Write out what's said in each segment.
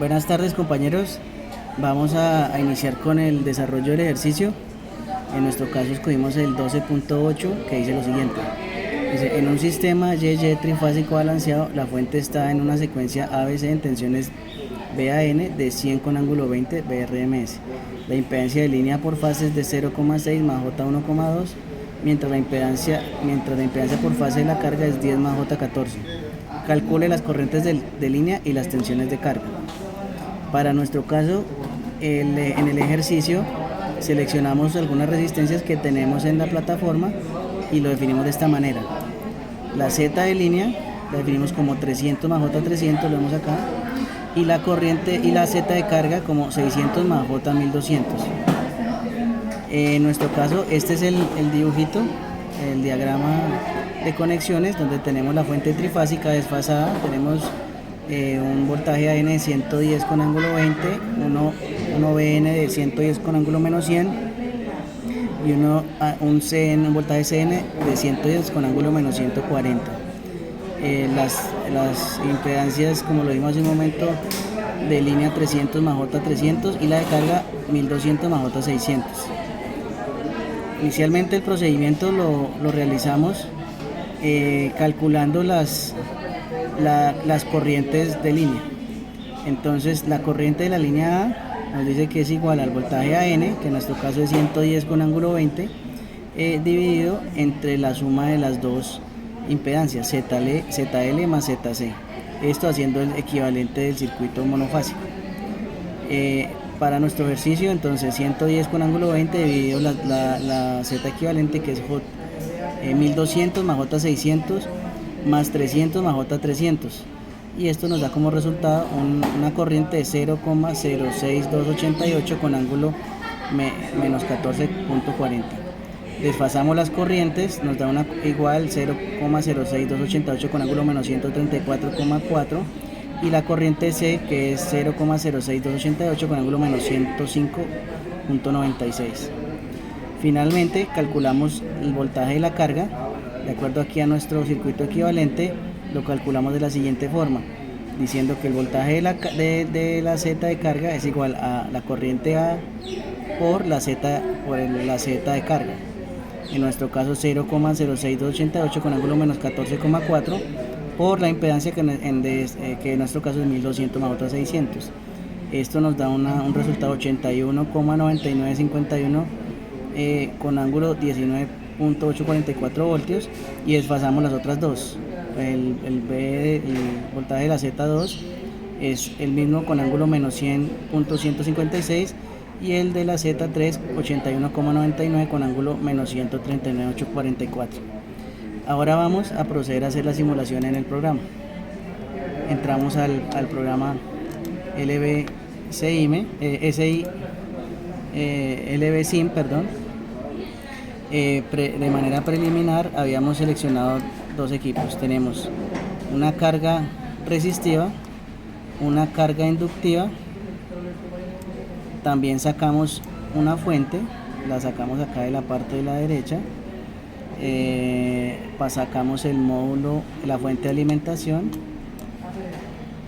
Buenas tardes, compañeros. Vamos a iniciar con el desarrollo del ejercicio. En nuestro caso escogimos el 12.8, que dice lo siguiente. Dice, en un sistema YY trifásico balanceado, la fuente está en una secuencia ABC en tensiones BAN de 100 con ángulo 20 BRMS. La impedancia de línea por fase es de 0,6 más J1,2, mientras la impedancia por fase de la carga es 10 más J14. Calcule las corrientes de línea y las tensiones de carga. Para nuestro caso, en el ejercicio seleccionamos algunas resistencias que tenemos en la plataforma y lo definimos de esta manera. La Z de línea la definimos como 300 más J300, lo vemos acá, y la corriente y la Z de carga como 600 más J1200. En nuestro caso, este es el dibujito, el diagrama de conexiones, donde tenemos la fuente trifásica desfasada. Tenemos un voltaje AN de 110 con ángulo 20, uno BN de 110 con ángulo menos 100 y un voltaje CN de 110 con ángulo menos 140. Las impedancias, como lo vimos hace un momento, de línea 300 más J300 y la de carga 1200 más J600. Inicialmente el procedimiento lo realizamos calculando las corrientes de línea. Entonces la corriente de la línea A nos dice que es igual al voltaje AN, que en nuestro caso es 110 con ángulo 20, dividido entre la suma de las dos impedancias, ZL más ZC. Esto haciendo el equivalente del circuito monofásico. Para nuestro ejercicio, entonces 110 con ángulo 20 dividido la Z equivalente, que es 1200 más J600 más 300 más J300, y esto nos da como resultado una corriente de 0,06288 con ángulo menos 14.40. Desfasamos las corrientes, nos da una igual 0,06288 con ángulo menos 134,4, y la corriente C, que es 0,06288 con ángulo menos 105.96. Finalmente calculamos el voltaje de la carga. De acuerdo aquí a nuestro circuito equivalente, lo calculamos de la siguiente forma, diciendo que el voltaje de la Z de carga es igual a la corriente A por la Z de carga. En nuestro caso 0,06288 con ángulo menos 14,4 por la impedancia que en nuestro caso es 1200 más otros 600. Esto nos da un resultado 81,9951 con ángulo 19.844 voltios, y desfasamos las otras dos. El voltaje de la Z2 es el mismo con ángulo menos 100.156, y el de la Z3 81,99 con ángulo menos 139.844. Ahora vamos a proceder a hacer la simulación en el programa. Entramos al programa LVSIM, LVSIM, perdón. De manera preliminar habíamos seleccionado dos equipos. Tenemos una carga resistiva, una carga inductiva. También sacamos una fuente, la sacamos acá de la parte de la derecha. Sacamos el módulo, la fuente de alimentación,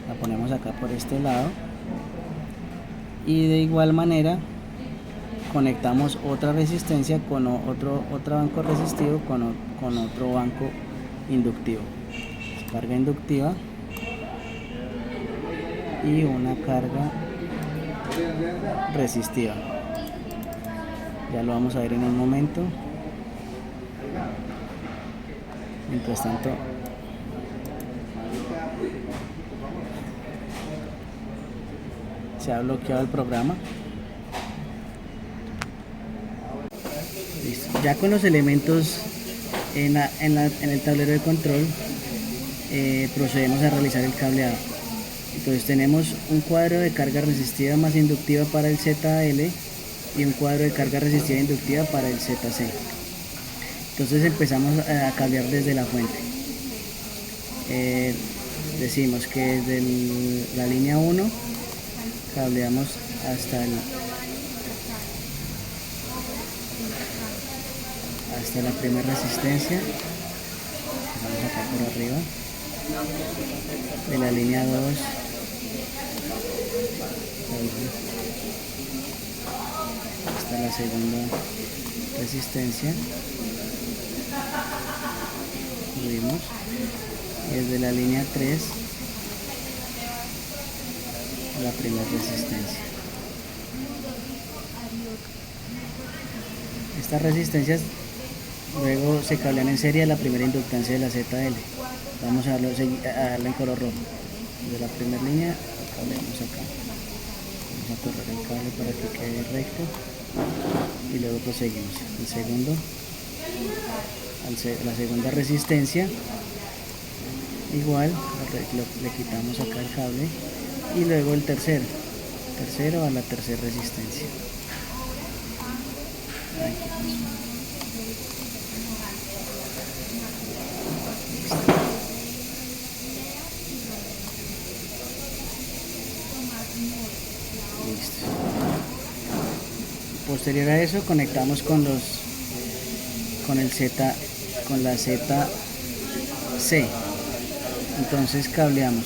la ponemos acá por este lado, y de igual manera conectamos otra resistencia con otro banco resistivo con otro banco inductivo. Carga inductiva y una carga resistiva. Ya lo vamos a ver en un momento. Mientras tanto, se ha bloqueado el programa. Listo. Ya con los elementos en el tablero de control, procedemos a realizar el cableado. Entonces tenemos un cuadro de carga resistiva más inductiva para el ZL y un cuadro de carga resistiva e inductiva para el ZC. Entonces empezamos a cablear desde la fuente. Decimos que desde la línea 1 cableamos hasta la primera resistencia. Vamos acá por arriba. De la línea 2 segunda resistencia, subimos, y desde la línea 3 a la primera resistencia. Estas resistencias luego se cablean en serie a la primera inductancia de la ZL. Vamos a darle en color rojo. De la primera línea, cableamos acá. Vamos a correr el cable para que quede recto y luego proseguimos. El segundo, la segunda resistencia, igual, le quitamos acá el cable y luego el tercero a la tercera resistencia. Listo. Posterior a eso conectamos con la ZC. Entonces cableamos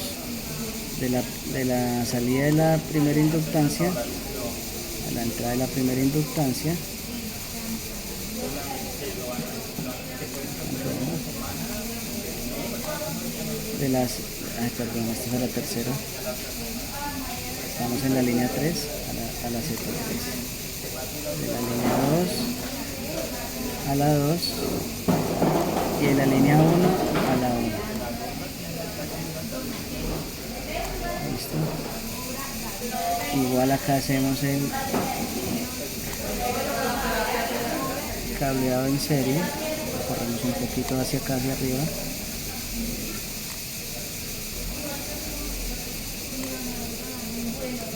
de la salida de la primera inductancia a la entrada de la primera inductancia. Perdón, esta es la tercera. Estamos en la línea 3 a la Z3. De la línea 2 a la 2 y de la línea 1 a la 1. Listo. Igual acá hacemos el cableado en serie. Lo corremos un poquito hacia acá, hacia arriba.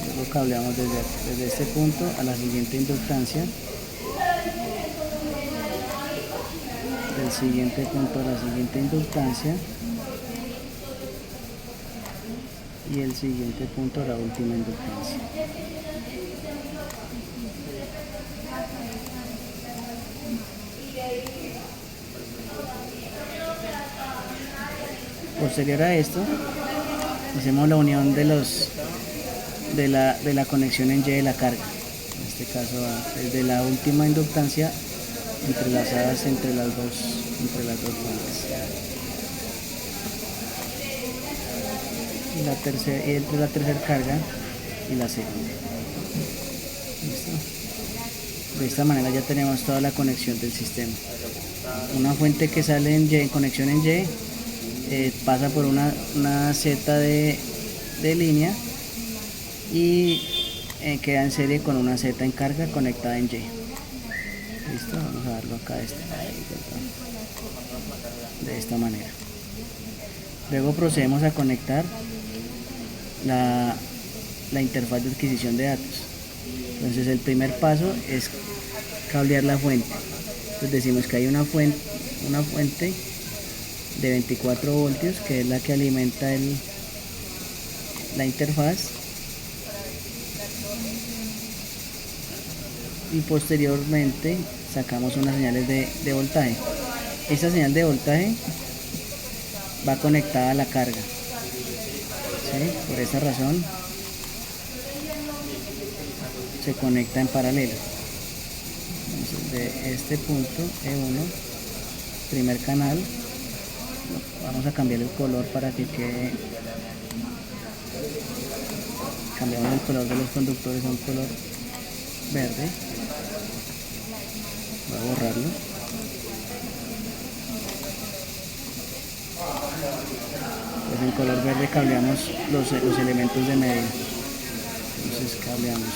Luego cableamos desde este punto a la siguiente inductancia. Del siguiente punto a la siguiente inductancia. Y el siguiente punto a la última inductancia. Posterior a esto, hacemos la unión de la conexión en Y de la carga. En este caso, desde la última inductancia entrelazadas entre las dos fuentes. Y entre la tercera carga y la segunda. ¿Listo? De esta manera ya tenemos toda la conexión del sistema. Una fuente que sale en conexión en Y, pasa por una Z de línea y queda en serie con una Z en carga conectada en Y. Listo, vamos a darlo acá de esta manera. Luego procedemos a conectar la interfaz de adquisición de datos. Entonces el primer paso es cablear la fuente. Entonces decimos que hay una fuente de 24 voltios que es la que alimenta la interfaz, y posteriormente sacamos unas señales de voltaje. Esta señal de voltaje va conectada a la carga, ¿sí? Por esa razón se conecta en paralelo. Entonces, de este punto E1, primer canal, vamos a cambiar el color para que quede. Cambiamos el color de los conductores a un color verde. Voy a borrarlo. Pues en color verde cableamos los elementos de medio. Entonces cableamos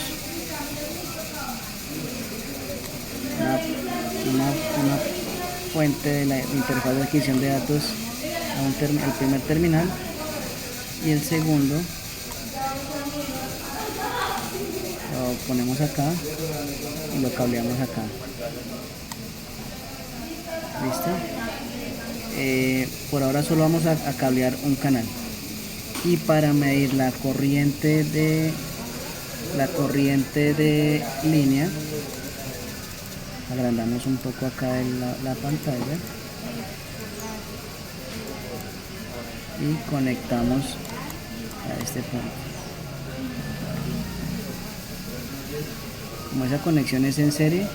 una fuente de la interfaz de adquisición de datos al primer terminal, y el segundo lo ponemos acá y lo cableamos acá. ¿Listo? Por ahora solo vamos a cablear un canal, y para medir la corriente de línea agrandamos un poco acá en la pantalla y conectamos a este punto. Como esa conexión es en serie,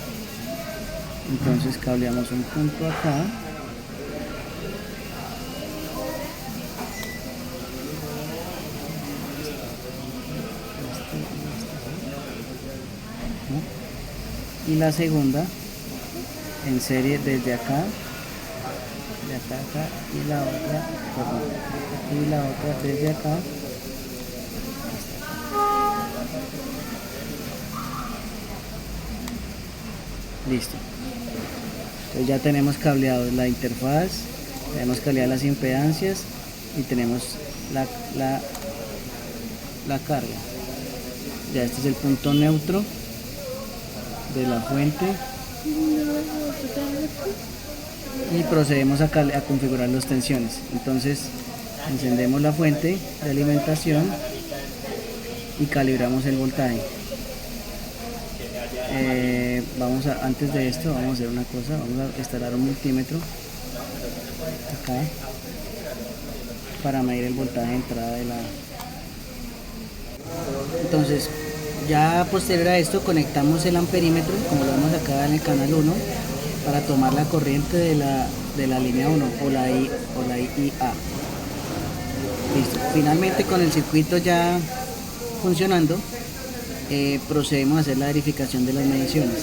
entonces cableamos un punto acá. Y la segunda en serie desde acá, de acá a acá, y la otra, perdón, y la otra desde acá. Listo. Entonces ya tenemos cableado la interfaz, tenemos cableado las impedancias y tenemos la carga. Ya este es el punto neutro de la fuente y procedemos a configurar las tensiones. Entonces encendemos la fuente de alimentación y calibramos el voltaje. Antes de esto vamos a hacer una cosa, vamos a instalar un multímetro acá para medir el voltaje de entrada de la. Entonces ya posterior a esto conectamos el amperímetro, como lo vemos acá en el canal 1, para tomar la corriente de la línea 1 o la IA. Listo. Finalmente, con el circuito ya funcionando, procedemos a hacer la verificación de las mediciones.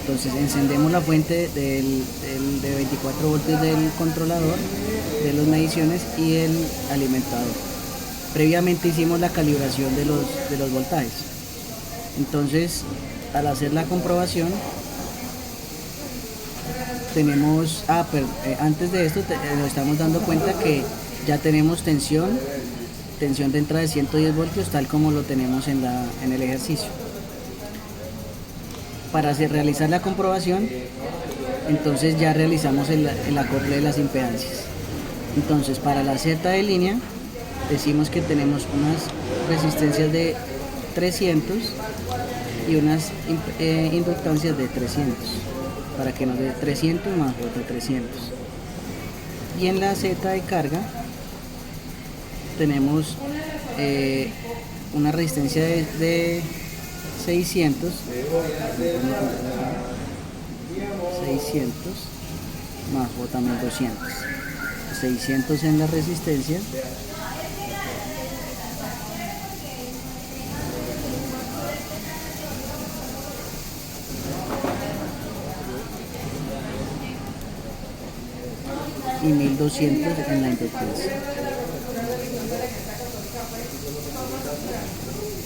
Entonces encendemos la fuente de 24 voltios del controlador de las mediciones y el alimentador. Previamente hicimos la calibración de los voltajes. Entonces, al hacer la comprobación, tenemos, antes de esto nos estamos dando cuenta que ya tenemos tensión de entrada de 110 voltios, tal como lo tenemos en el ejercicio. Para realizar la comprobación, entonces ya realizamos el acople de las impedancias. Entonces, para la Z de línea, decimos que tenemos unas resistencias de 300 y unas inductancias de 300, para que nos dé 300 más otro 300. Y en la Z de carga tenemos una resistencia de 600 más o también 200. 600 en la resistencia y 1200 en la inductancia.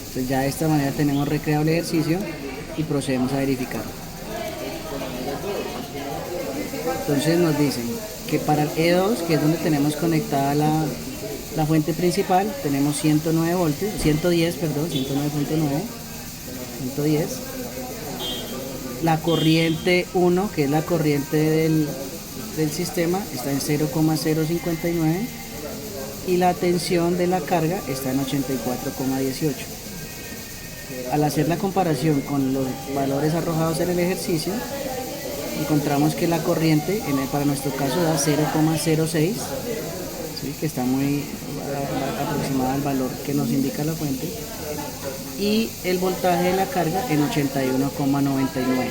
Entonces ya de esta manera tenemos recreado el ejercicio y procedemos a verificar. Entonces nos dicen que para el E2, que es donde tenemos conectada la fuente principal, tenemos 109 voltios, 110, perdón, 109.9, 110. La corriente 1, que es la corriente del sistema, está en 0,059 y la tensión de la carga está en 84,18. Al hacer la comparación con los valores arrojados en el ejercicio, encontramos que la corriente para nuestro caso da 0,06, ¿sí? Que está muy aproximada al valor que nos indica la fuente, y el voltaje de la carga en 81,99.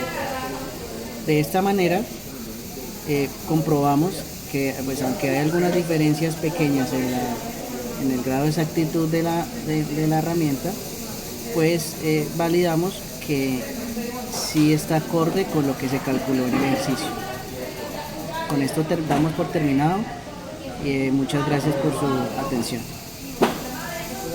De esta manera comprobamos que, pues, aunque hay algunas diferencias pequeñas en el grado de exactitud de la herramienta, pues validamos que sí está acorde con lo que se calculó en el ejercicio. Con esto damos por terminado. Muchas gracias por su atención.